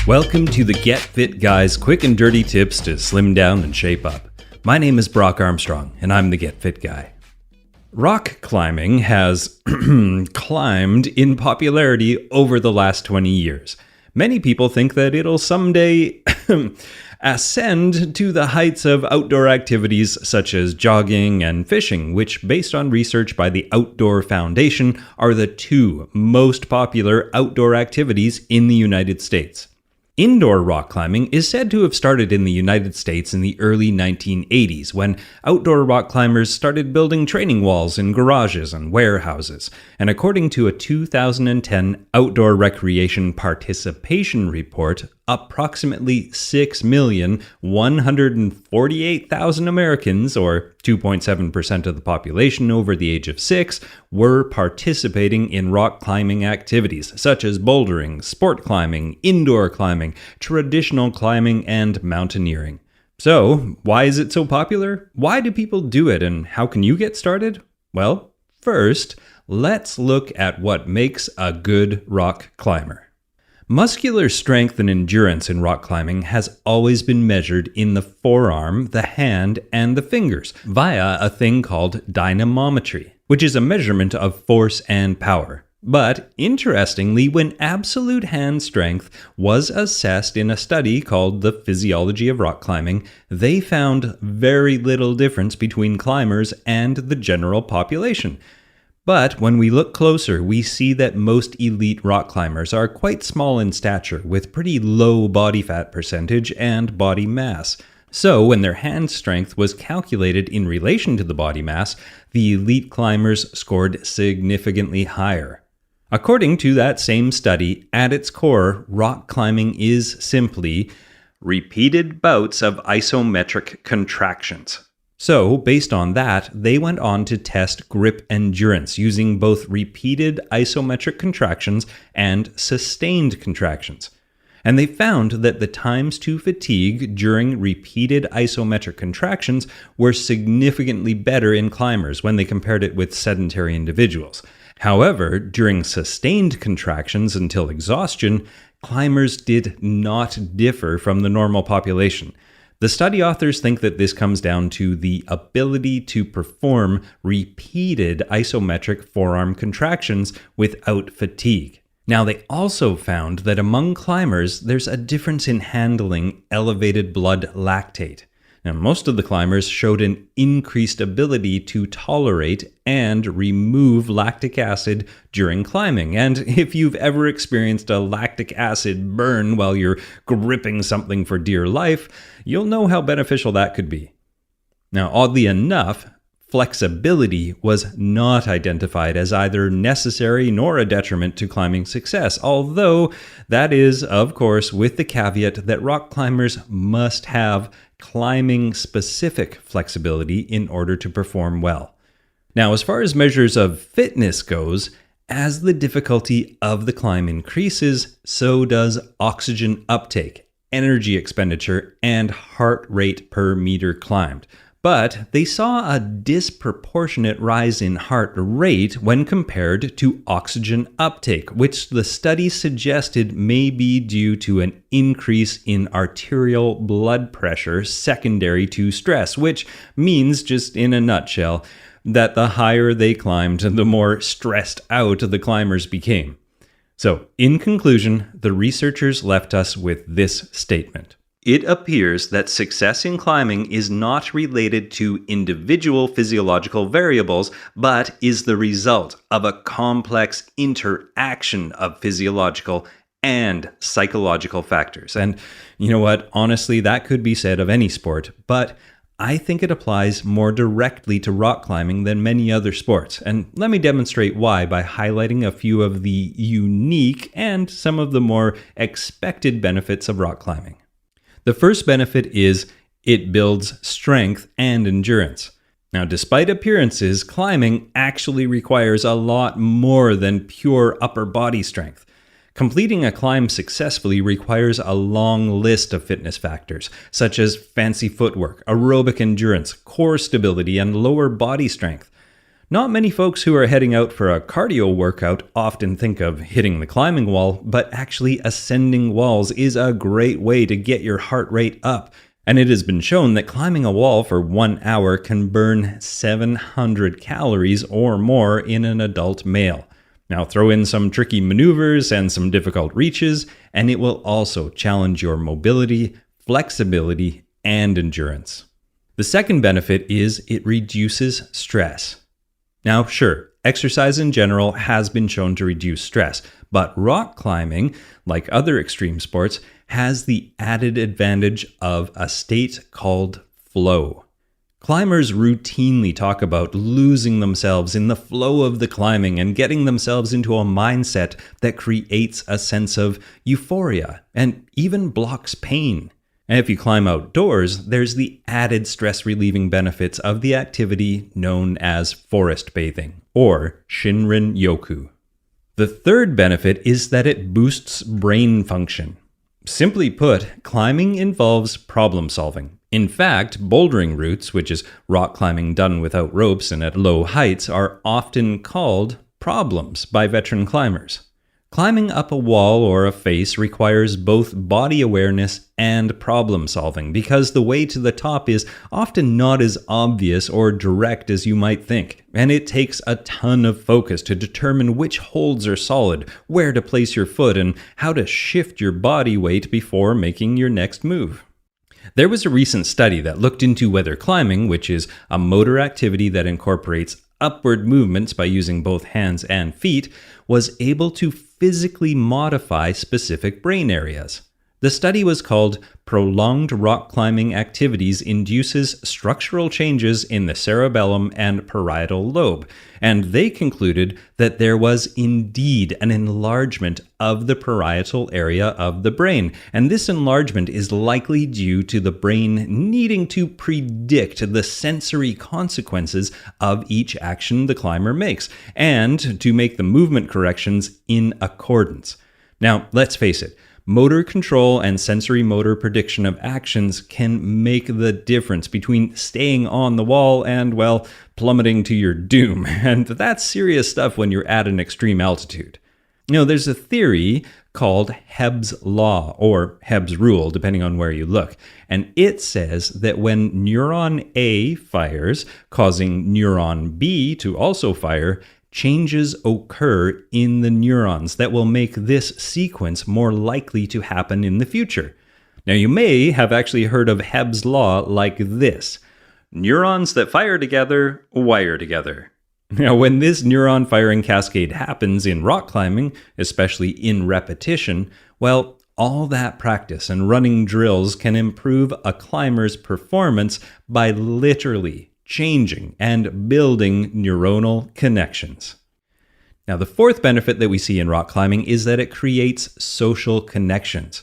Welcome to the Get Fit Guys quick and dirty tips to slim down and shape up. My name is Brock Armstrong, and I'm the Get Fit Guy. Rock climbing has climbed in popularity over the last 20 years. Many people think that it'll someday ascend to the heights of outdoor activities such as jogging and fishing, which, based on research by the Outdoor Foundation, are the two most popular outdoor activities in the United States. Indoor rock climbing is said to have started in the United States in the early 1980s, when outdoor rock climbers started building training walls in garages and warehouses. And according to a 2010 Outdoor Recreation Participation Report, approximately 6,148,000 Americans, or 2.7% of the population over the age of 6, were participating in rock climbing activities such as bouldering, sport climbing, indoor climbing, traditional climbing, and mountaineering. So, why is it so popular? Why do people do it, and how can you get started? Well, first, let's look at what makes a good rock climber. Muscular strength and endurance in rock climbing has always been measured in the forearm, the hand, and the fingers via a thing called dynamometry, which is a measurement of force and power. But interestingly, when absolute hand strength was assessed in a study called The Physiology of Rock Climbing, they found very little difference between climbers and the general population. But when we look closer, we see that most elite rock climbers are quite small in stature, with pretty low body fat percentage and body mass. So when their hand strength was calculated in relation to the body mass, the elite climbers scored significantly higher. According to that same study, at its core, rock climbing is simply repeated bouts of isometric contractions. So, based on that, they went on to test grip endurance using both repeated isometric contractions and sustained contractions. And they found that the times to fatigue during repeated isometric contractions were significantly better in climbers when they compared it with sedentary individuals. However, during sustained contractions until exhaustion, climbers did not differ from the normal population. The study authors think that this comes down to the ability to perform repeated isometric forearm contractions without fatigue. Now, they also found that among climbers, there's a difference in handling elevated blood lactate. Now, most of the climbers showed an increased ability to tolerate and remove lactic acid during climbing. And if you've ever experienced a lactic acid burn while you're gripping something for dear life, you'll know how beneficial that could be. Now, oddly enough, flexibility was not identified as either necessary nor a detriment to climbing success, although that is, of course, with the caveat that rock climbers must have climbing-specific flexibility in order to perform well. Now, as far as measures of fitness goes, as the difficulty of the climb increases, so does oxygen uptake, energy expenditure, and heart rate per meter climbed. But they saw a disproportionate rise in heart rate when compared to oxygen uptake, which the study suggested may be due to an increase in arterial blood pressure secondary to stress, which means, just in a nutshell, that the higher they climbed, the more stressed out the climbers became. So, in conclusion, the researchers left us with this statement. It appears that success in climbing is not related to individual physiological variables, but is the result of a complex interaction of physiological and psychological factors. And you know what? Honestly, that could be said of any sport, but I think it applies more directly to rock climbing than many other sports. And let me demonstrate why by highlighting a few of the unique and some of the more expected benefits of rock climbing. The first benefit is it builds strength and endurance. Now, despite appearances, climbing actually requires a lot more than pure upper body strength. Completing a climb successfully requires a long list of fitness factors, such as fancy footwork, aerobic endurance, core stability, and lower body strength. Not many folks who are heading out for a cardio workout often think of hitting the climbing wall, but actually ascending walls is a great way to get your heart rate up. And it has been shown that climbing a wall for 1 hour can burn 700 calories or more in an adult male. Now throw in some tricky maneuvers and some difficult reaches, and it will also challenge your mobility, flexibility, and endurance. The second benefit is it reduces stress. Now, sure, exercise in general has been shown to reduce stress, but rock climbing, like other extreme sports, has the added advantage of a state called flow. Climbers routinely talk about losing themselves in the flow of the climbing and getting themselves into a mindset that creates a sense of euphoria and even blocks pain. And if you climb outdoors, there's the added stress-relieving benefits of the activity known as forest bathing, or Shinrin-yoku. The third benefit is that it boosts brain function. Simply put, climbing involves problem solving. In fact, bouldering routes, which is rock climbing done without ropes and at low heights, are often called problems by veteran climbers. Climbing up a wall or a face requires both body awareness and problem solving because the way to the top is often not as obvious or direct as you might think, and it takes a ton of focus to determine which holds are solid, where to place your foot, and how to shift your body weight before making your next move. There was a recent study that looked into whether climbing, which is a motor activity that incorporates upward movements by using both hands and feet, was able to physically modify specific brain areas. The study was called Prolonged Rock Climbing Activities Induces Structural Changes in the Cerebellum and Parietal Lobe, and they concluded that there was indeed an enlargement of the parietal area of the brain, and this enlargement is likely due to the brain needing to predict the sensory consequences of each action the climber makes, and to make the movement corrections in accordance. Now, let's face it, motor control and sensory motor prediction of actions can make the difference between staying on the wall and, well, plummeting to your doom. And that's serious stuff when you're at an extreme altitude. There's a theory called Hebb's Law, or Hebb's Rule, depending on where you look. And it says that when neuron A fires, causing neuron B to also fire, changes occur in the neurons that will make this sequence more likely to happen in the future. Now, you may have actually heard of Hebb's Law like this: neurons that fire together, wire together. Now, when this neuron firing cascade happens in rock climbing, especially in repetition, well, all that practice and running drills can improve a climber's performance by literally changing and building neuronal connections. Now, the fourth benefit that we see in rock climbing is that it creates social connections.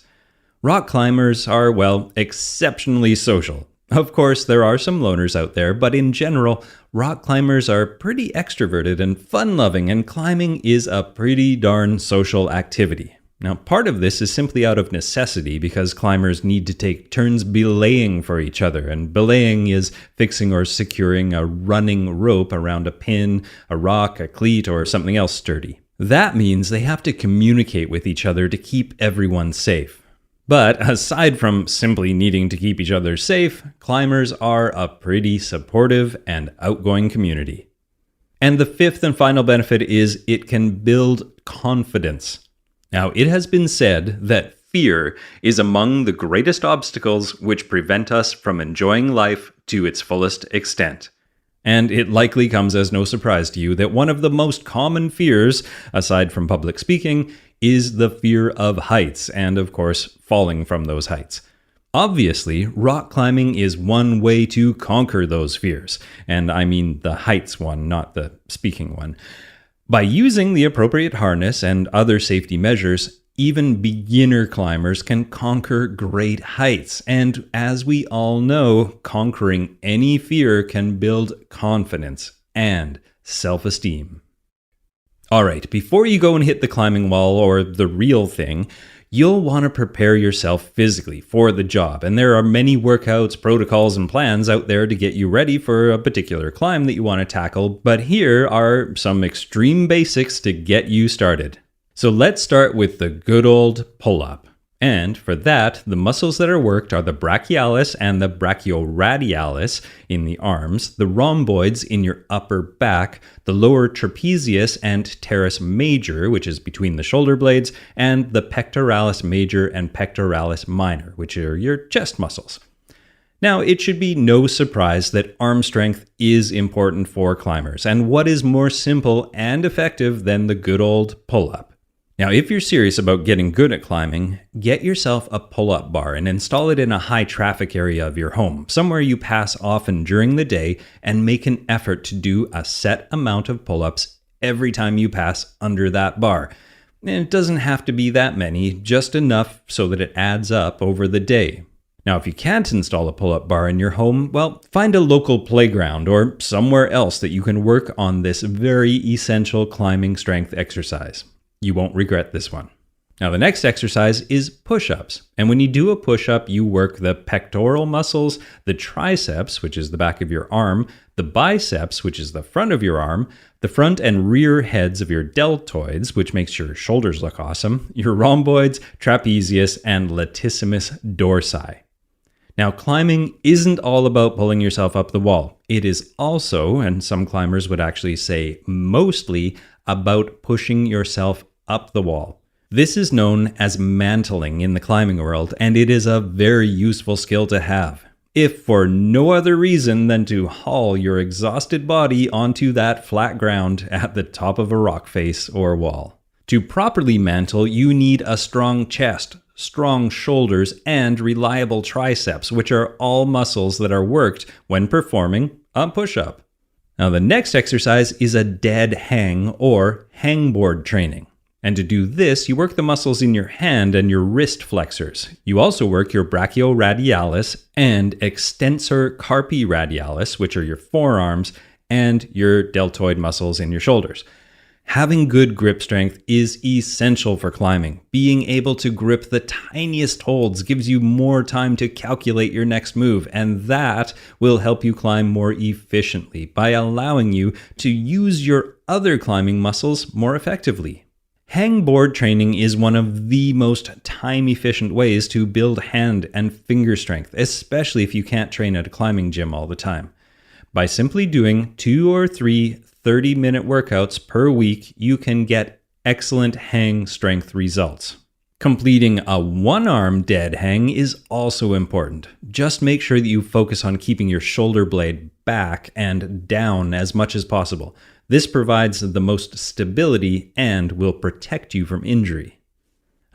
Rock climbers are, well, exceptionally social. Of course, there are some loners out there, but in general, rock climbers are pretty extroverted and fun-loving, and climbing is a pretty darn social activity. Now, part of this is simply out of necessity because climbers need to take turns belaying for each other, and belaying is fixing or securing a running rope around a pin, a rock, a cleat, or something else sturdy. That means they have to communicate with each other to keep everyone safe. But aside from simply needing to keep each other safe, climbers are a pretty supportive and outgoing community. And the fifth and final benefit is it can build confidence. Now, it has been said that fear is among the greatest obstacles which prevent us from enjoying life to its fullest extent. And it likely comes as no surprise to you that one of the most common fears, aside from public speaking, is the fear of heights and, of course, falling from those heights. Obviously, rock climbing is one way to conquer those fears, and I mean the heights one, not the speaking one. By using the appropriate harness and other safety measures, even beginner climbers can conquer great heights. And as we all know, conquering any fear can build confidence and self-esteem. All right, before you go and hit the climbing wall or the real thing, you'll want to prepare yourself physically for the job. And there are many workouts, protocols, and plans out there to get you ready for a particular climb that you want to tackle. But here are some extreme basics to get you started. So let's start with the good old pull-up. And for that, the muscles that are worked are the brachialis and the brachioradialis in the arms, the rhomboids in your upper back, the lower trapezius and teres major, which is between the shoulder blades, and the pectoralis major and pectoralis minor, which are your chest muscles. Now, it should be no surprise that arm strength is important for climbers, and what is more simple and effective than the good old pull-up? Now, if you're serious about getting good at climbing, get yourself a pull-up bar and install it in a high traffic area of your home, somewhere you pass often during the day, and make an effort to do a set amount of pull-ups every time you pass under that bar. And it doesn't have to be that many, just enough so that it adds up over the day. Now, if you can't install a pull-up bar in your home, well, find a local playground or somewhere else that you can work on this very essential climbing strength exercise. You won't regret this one. Now, the next exercise is push-ups. And when you do a push-up, you work the pectoral muscles, the triceps, which is the back of your arm, the biceps, which is the front of your arm, the front and rear heads of your deltoids, which makes your shoulders look awesome, your rhomboids, trapezius, and latissimus dorsi. Now, climbing isn't all about pulling yourself up the wall. It is also, and some climbers would actually say mostly, about pushing yourself up the wall. This is known as mantling in the climbing world, and it is a very useful skill to have, if for no other reason than to haul your exhausted body onto that flat ground at the top of a rock face or wall. To properly mantle, you need a strong chest, strong shoulders, and reliable triceps, which are all muscles that are worked when performing a push-up. Now, the next exercise is a dead hang or hangboard training. And to do this, you work the muscles in your hand and your wrist flexors. You also work your brachioradialis and extensor carpi radialis, which are your forearms, and your deltoid muscles in your shoulders. Having good grip strength is essential for climbing. Being able to grip the tiniest holds gives you more time to calculate your next move, and that will help you climb more efficiently by allowing you to use your other climbing muscles more effectively. Hangboard training is one of the most time-efficient ways to build hand and finger strength, especially if you can't train at a climbing gym all the time. By simply doing 2 or 3 30-minute workouts per week, you can get excellent hang strength results. Completing a one-arm dead hang is also important. Just make sure that you focus on keeping your shoulder blade back and down as much as possible. This provides the most stability and will protect you from injury.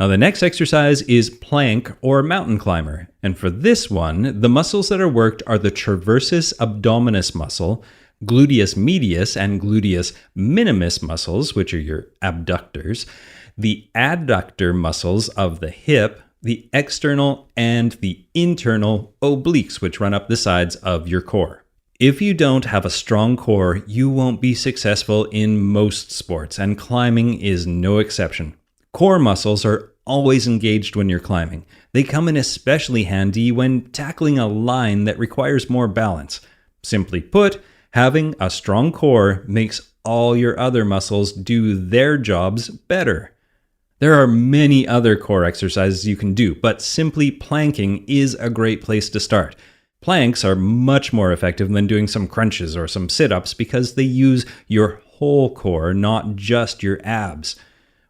Now, the next exercise is plank or mountain climber. And for this one, the muscles that are worked are the transversus abdominis muscle, gluteus medius and gluteus minimus muscles, which are your abductors, the adductor muscles of the hip, the external and the internal obliques, which run up the sides of your core. If you don't have a strong core, you won't be successful in most sports, and climbing is no exception. Core muscles are always engaged when you're climbing. They come in especially handy when tackling a line that requires more balance. Simply put, having a strong core makes all your other muscles do their jobs better. There are many other core exercises you can do, but simply planking is a great place to start. Planks are much more effective than doing some crunches or some sit-ups because they use your whole core, not just your abs.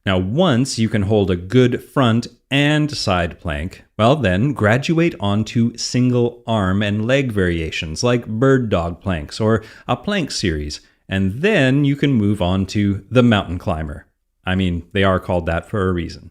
Now, once you can hold a good front and side plank, well then graduate onto single arm and leg variations like bird dog planks or a plank series, and then you can move on to the mountain climber. I mean, they are called that for a reason.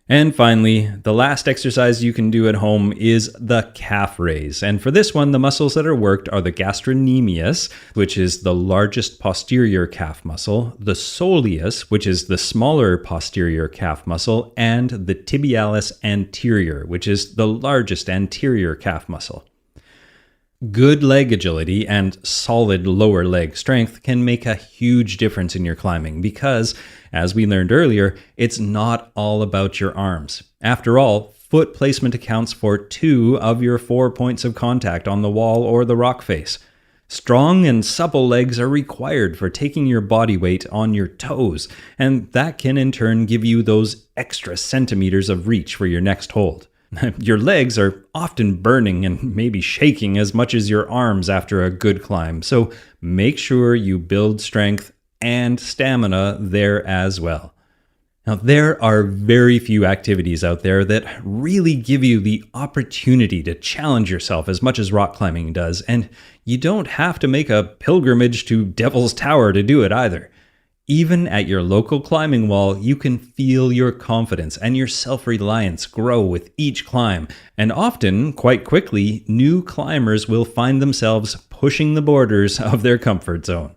And finally, the last exercise you can do at home is the calf raise. And for this one, the muscles that are worked are the gastrocnemius, which is the largest posterior calf muscle, the soleus, which is the smaller posterior calf muscle, and the tibialis anterior, which is the largest anterior calf muscle. Good leg agility and solid lower leg strength can make a huge difference in your climbing because, as we learned earlier, it's not all about your arms. After all, foot placement accounts for 2 of your 4 points of contact on the wall or the rock face. Strong and supple legs are required for taking your body weight on your toes, and that can in turn give you those extra centimeters of reach for your next hold. Your legs are often burning and maybe shaking as much as your arms after a good climb, so make sure you build strength and stamina there as well. Now, there are very few activities out there that really give you the opportunity to challenge yourself as much as rock climbing does, and you don't have to make a pilgrimage to Devil's Tower to do it either. Even at your local climbing wall, you can feel your confidence and your self-reliance grow with each climb, and often, quite quickly, new climbers will find themselves pushing the borders of their comfort zone.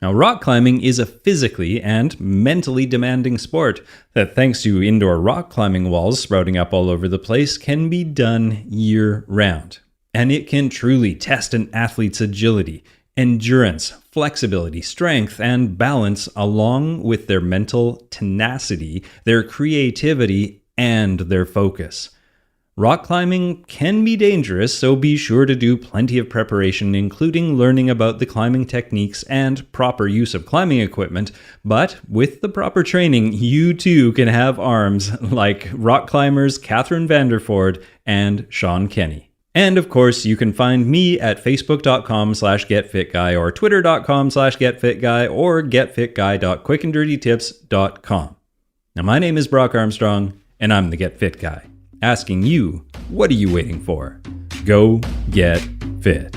Now, rock climbing is a physically and mentally demanding sport that, thanks to indoor rock climbing walls sprouting up all over the place, can be done year-round. And it can truly test an athlete's agility, endurance, flexibility, strength, and balance, along with their mental tenacity, their creativity, and their focus. Rock climbing can be dangerous, so be sure to do plenty of preparation, including learning about the climbing techniques and proper use of climbing equipment. But with the proper training, you too can have arms like rock climbers Catherine Vanderford and Sean Kenny. And of course, you can find me at facebook.com/getfitguy or twitter.com/getfitguy or getfitguy.quickanddirtytips.com. Now, my name is Brock Armstrong, and I'm the Get Fit Guy, asking you, what are you waiting for? Go get fit.